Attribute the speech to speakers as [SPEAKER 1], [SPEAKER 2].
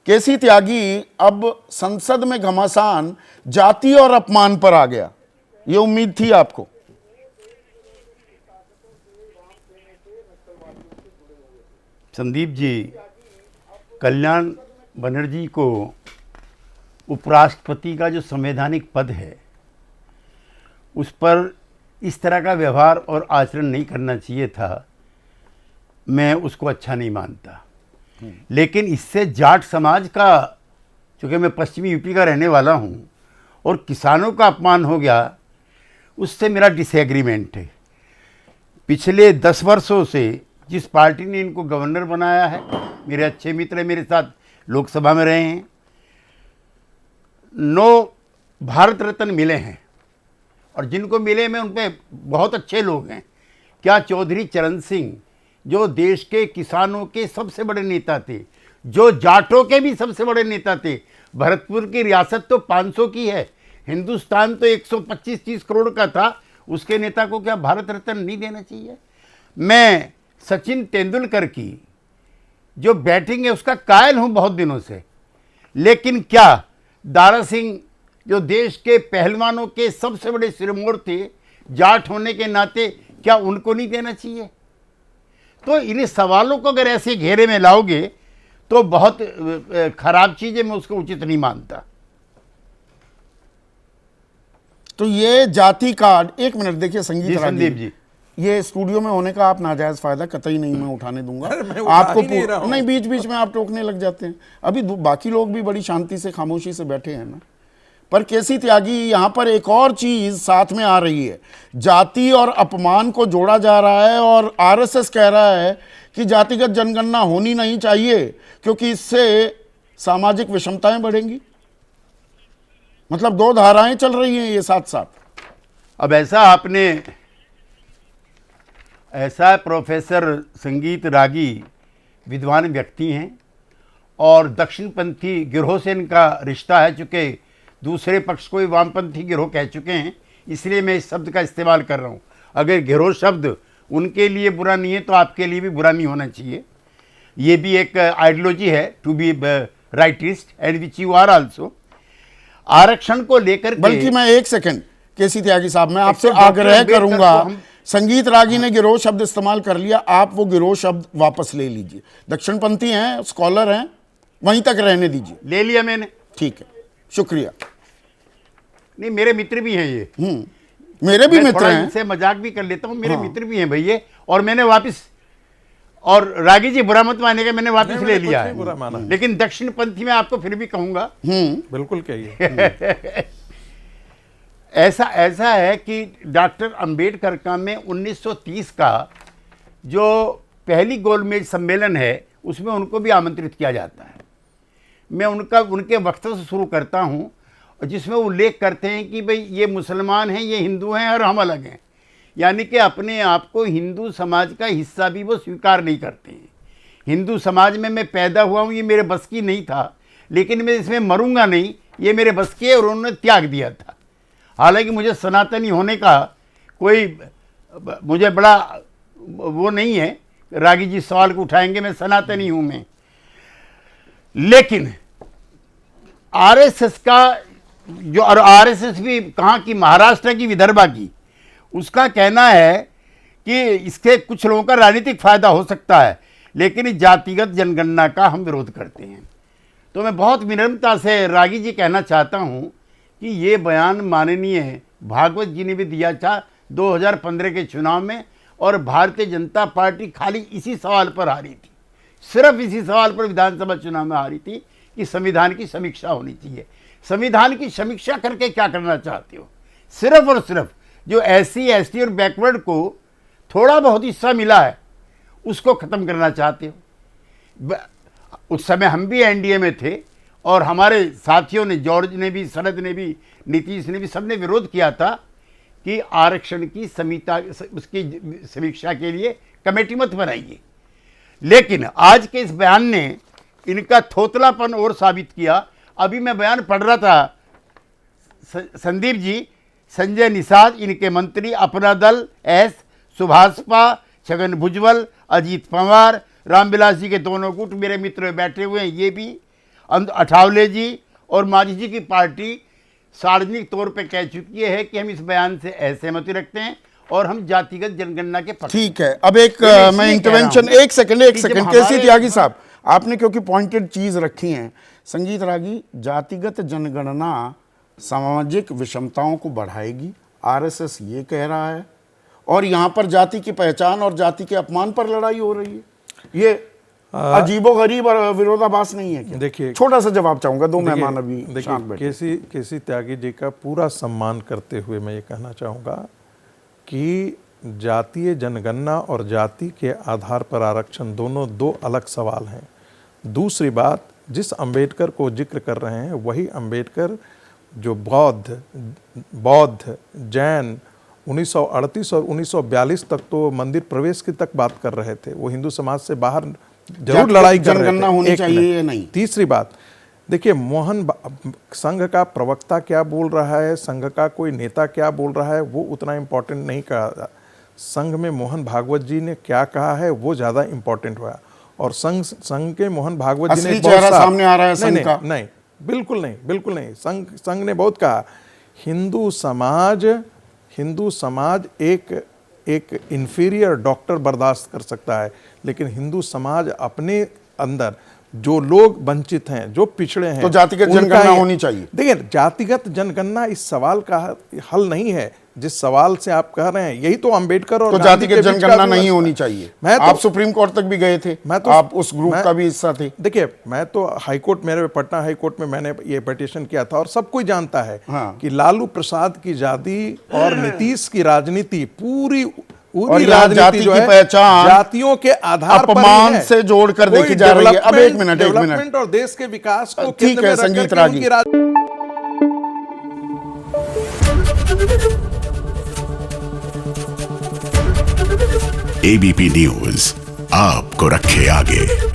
[SPEAKER 1] केसी त्यागी अब संसद में घमासान जाति और अपमान पर आ गया, ये उम्मीद थी आपको?
[SPEAKER 2] संदीप जी, कल्याण बनर्जी को उपराष्ट्रपति का जो संवैधानिक पद है उस पर इस तरह का व्यवहार और आचरण नहीं करना चाहिए था। मैं उसको अच्छा नहीं मानता, लेकिन इससे जाट समाज का, चूँकि मैं पश्चिमी यूपी का रहने वाला हूँ, और किसानों का अपमान हो गया, उससे मेरा डिसएग्रीमेंट है। पिछले 10 वर्षों से जिस पार्टी ने इनको गवर्नर बनाया है, मेरे अच्छे मित्र मेरे साथ लोकसभा में रहे हैं, 9 भारत रत्न मिले हैं, और जिनको मिले में उन पे बहुत अच्छे लोग हैं। क्या चौधरी चरण सिंह, जो देश के किसानों के सबसे बड़े नेता थे, जो जाटों के भी सबसे बड़े नेता थे। भरतपुर की रियासत तो 500 की है, हिंदुस्तान तो 125-30 करोड़ का था, उसके नेता को क्या भारत रत्न नहीं देना चाहिए? मैं सचिन तेंदुलकर की जो बैटिंग है उसका कायल हूँ बहुत दिनों से, लेकिन क्या दारा सिंह जो देश के पहलवानों के सबसे बड़े सिरमौर थे, जाट होने के नाते, क्या उनको नहीं देना चाहिए? तो इन सवालों को अगर ऐसे घेरे में लाओगे तो बहुत खराब चीज़ है, मैं उसको उचित नहीं मानता।
[SPEAKER 1] तो ये जाति कार्ड, एक मिनट देखिए संदीप
[SPEAKER 2] जी,
[SPEAKER 1] ये स्टूडियो में होने का आप नाजायज फायदा कतई नहीं मैं उठाने दूंगा।
[SPEAKER 3] आपको
[SPEAKER 1] नहीं, बीच बीच में आप टोकने लग जाते हैं। अभी बाकी लोग भी बड़ी शांति से खामोशी से बैठे हैं ना। पर केसी त्यागी, यहां पर एक और चीज साथ में आ रही है, जाति और अपमान को जोड़ा जा रहा है, और आरएसएस कह रहा है कि जातिगत जनगणना होनी नहीं चाहिए क्योंकि इससे सामाजिक विषमताएं बढ़ेंगी। मतलब 2 धाराएं चल रही हैं ये साथ साथ।
[SPEAKER 2] अब ऐसा प्रोफेसर संगीत रागी विद्वान व्यक्ति हैं, और दक्षिणपंथी गिरोह से इनका रिश्ता है, चूँकि दूसरे पक्ष को ही वामपंथी गिरोह कह चुके हैं, इसलिए मैं इस शब्द का इस्तेमाल कर रहा हूँ। अगर गिरोह शब्द उनके लिए बुरा नहीं है तो आपके लिए भी बुरा नहीं होना चाहिए। ये भी एक आइडियोलॉजी है, to be rightist and which you are also. आरक्षण को लेकर,
[SPEAKER 1] बल्कि मैं एक सेकंड केसी त्यागी साहब, मैं आपसे आग्रह करूंगा, संगीत रागी ने गिरोह शब्द इस्तेमाल कर लिया, आप वो गिरोह शब्द वापस ले लीजिए। दक्षिणपंथी हैं, स्कॉलर हैं, वहीं तक रहने दीजिए।
[SPEAKER 2] ले लिया मैंने,
[SPEAKER 1] ठीक है, शुक्रिया।
[SPEAKER 2] नहीं, मेरे मित्र भी हैं ये।
[SPEAKER 1] मेरे भी मित्र हैं,
[SPEAKER 2] इनसे मजाक भी कर लेता हूँ, मेरे मित्र भी हैं भैया, और मैंने वापस, और रागी जी बुरा मत मानेगा, मैंने वापस ले लिया है, लेकिन दक्षिणपंथी में आपको फिर भी कहूंगा।
[SPEAKER 3] बिल्कुल कहिए।
[SPEAKER 2] ऐसा है कि डॉक्टर अंबेडकर का में 1930 का जो पहली गोलमेज सम्मेलन है उसमें उनको भी आमंत्रित किया जाता है। मैं उनके वक्तव्य से शुरू करता हूं, जिसमें वो उल्लेख करते हैं कि भाई ये मुसलमान हैं, ये हिंदू हैं और हम अलग हैं, यानी कि अपने आप को हिंदू समाज का हिस्सा भी वो स्वीकार नहीं करते हैं। हिंदू समाज में मैं पैदा हुआ हूँ, ये मेरे बस की नहीं था, लेकिन मैं इसमें मरूंगा नहीं, ये मेरे बस की है, और उन्होंने त्याग दिया था। हालांकि मुझे सनातनी होने का कोई मुझे बड़ा वो नहीं है, रागी जी सवाल को उठाएंगे, मैं सनातनी हूँ मैं, लेकिन आरएसएस का जो, और आरएसएस भी कहाँ की, महाराष्ट्र की, विदर्भा की, उसका कहना है कि इसके कुछ लोगों का राजनीतिक फायदा हो सकता है, लेकिन इस जातिगत जनगणना का हम विरोध करते हैं। तो मैं बहुत विनम्रता से रागी जी कहना चाहता हूं कि ये बयान माननीय भागवत जी ने भी दिया था 2015 के चुनाव में, और भारतीय जनता पार्टी खाली इसी सवाल पर हारी थी, सिर्फ इसी सवाल पर विधानसभा चुनाव में हारी थी कि संविधान की समीक्षा होनी चाहिए। संविधान की समीक्षा करके क्या करना चाहते हो? सिर्फ और सिर्फ जो SC ST और बैकवर्ड को थोड़ा बहुत हिस्सा मिला है उसको ख़त्म करना चाहते हो। उस समय हम भी एनडीए में थे, और हमारे साथियों ने, जॉर्ज ने भी, शरद ने भी, नीतीश ने भी, सबने विरोध किया था कि आरक्षण की उसकी समीक्षा के लिए कमेटी मत बनाइए। लेकिन आज के इस बयान ने इनका थोतलापन और साबित किया। अभी मैं बयान पढ़ रहा था, संदीप जी, संजय निषाद, इनके मंत्री, अपना दल, एस, सुभाषपा, छगन भुजबल, अजीत पवार, रामविलास जी के दोनों गुट मेरे मित्र बैठे हुए हैं, ये भी, अठावले जी और मांझी जी की पार्टी सार्वजनिक तौर पे कह चुकी है कि हम इस बयान से असहमति रखते हैं और हम जातिगत जनगणना के पक्ष।
[SPEAKER 1] ठीक है, अब एक
[SPEAKER 2] मैं इसलिए
[SPEAKER 1] मैं
[SPEAKER 2] कह
[SPEAKER 1] इंटरवेंशन,
[SPEAKER 2] रहा हूं
[SPEAKER 1] एक सेकंड
[SPEAKER 2] कि जब
[SPEAKER 1] केसी
[SPEAKER 2] हमारे-
[SPEAKER 1] त्यागी साहब, आपने क्योंकि पॉइंटेड चीज रखी है, संगीत रागी, जातिगत जनगणना सामाजिक विषमताओं को बढ़ाएगी, आरएसएस ये कह रहा है, और यहां पर जाति की पहचान और जाति के अपमान पर लड़ाई हो रही है। ये अजीबोगरीब और विरोधाभास नहीं है क्या?
[SPEAKER 3] देखिए,
[SPEAKER 1] छोटा सा जवाब चाहूंगा, दो मेहमान अभी शांत बैठे।
[SPEAKER 3] केसी त्यागी जी का पूरा सम्मान करते हुए मैं ये कहना चाहूँगा कि जातीय जनगणना और जाति के आधार पर आरक्षण दोनों दो अलग सवाल हैं। दूसरी बात, जिस अंबेडकर को जिक्र कर रहे हैं वही अंबेडकर जो बौद्ध जैन 1938 और 1942 तक तो मंदिर प्रवेश की तक बात कर रहे थे, वो हिंदू समाज से बाहर जरूर लड़ाई कर रहे थे।
[SPEAKER 1] जनगणना होनी
[SPEAKER 3] एक
[SPEAKER 1] चाहिए
[SPEAKER 3] मिनट।
[SPEAKER 1] या नहीं?
[SPEAKER 3] तीसरी बात, देखिए संघ का प्रवक्ता क्या बोल रहा है, संघ का कोई नेता क्या बोल रहा है, वो उतना इम्पोर्टेंट नहीं कहा। संघ में मोहन भागवत जी ने क्या कहा है वो ज़्यादा इम्पोर्टेंट हुआ। और संघ के मोहन भागवत जी ने
[SPEAKER 1] असली
[SPEAKER 3] बहुत
[SPEAKER 1] चेहरा
[SPEAKER 3] सा-
[SPEAKER 1] सामने आ रहा है
[SPEAKER 3] नहीं,
[SPEAKER 1] संघ
[SPEAKER 3] नहीं,
[SPEAKER 1] का।
[SPEAKER 3] नहीं, बिल्कुल नहीं, बिल्कुल नहीं। संघ ने बहुत कहा, हिंदू समाज एक इंफीरियर डॉक्टर बर्दाश्त कर सकता है, लेकिन हिंदू समाज अपने अंदर जो लोग वंचित हैं, जो पिछड़े हैं,
[SPEAKER 1] तो जातिगत
[SPEAKER 3] उनका
[SPEAKER 1] जनगणना
[SPEAKER 3] ये-
[SPEAKER 1] होनी चाहिए।
[SPEAKER 3] देखिए, जातिगत जनगणना इस सवाल का हल नहीं है। जिस सवाल से आप कह रहे हैं, यही तो अंबेडकर और
[SPEAKER 1] तो
[SPEAKER 3] गांधी
[SPEAKER 1] जातिगत
[SPEAKER 3] के बीच का
[SPEAKER 1] जनगणना
[SPEAKER 3] भी
[SPEAKER 1] नहीं
[SPEAKER 3] मसला-
[SPEAKER 1] होनी चाहिए।
[SPEAKER 3] मैं तो-
[SPEAKER 1] आप सुप्रीम कोर्ट तक भी गए थे, आप उस ग्रुप का भी हिस्सा थे।
[SPEAKER 3] देखिए, मैं तो हाईकोर्ट, मेरे पटना हाईकोर्ट में मैंने ये पिटीशन किया था, और सब कोई जानता है
[SPEAKER 1] हाँ।
[SPEAKER 3] कि लालू प्रसाद की जाति और नीतीश की राजनीति पूरी
[SPEAKER 1] और यहाँ जाति
[SPEAKER 3] जो
[SPEAKER 1] की
[SPEAKER 3] है,
[SPEAKER 1] पहचान
[SPEAKER 3] जातियों के आधार पर ही
[SPEAKER 1] अपमान
[SPEAKER 3] है।
[SPEAKER 1] से जोड़कर
[SPEAKER 3] कोई
[SPEAKER 1] देखी जा रही है। अब एक मिनट
[SPEAKER 3] डेवलपमेंट और देश के विकास को
[SPEAKER 1] ठीक
[SPEAKER 3] केंद्र में
[SPEAKER 1] है,
[SPEAKER 3] रख
[SPEAKER 1] संगीत
[SPEAKER 3] करके
[SPEAKER 1] रागी।
[SPEAKER 3] उनकी राज-
[SPEAKER 4] एबीपी न्यूज आपको रखे आगे।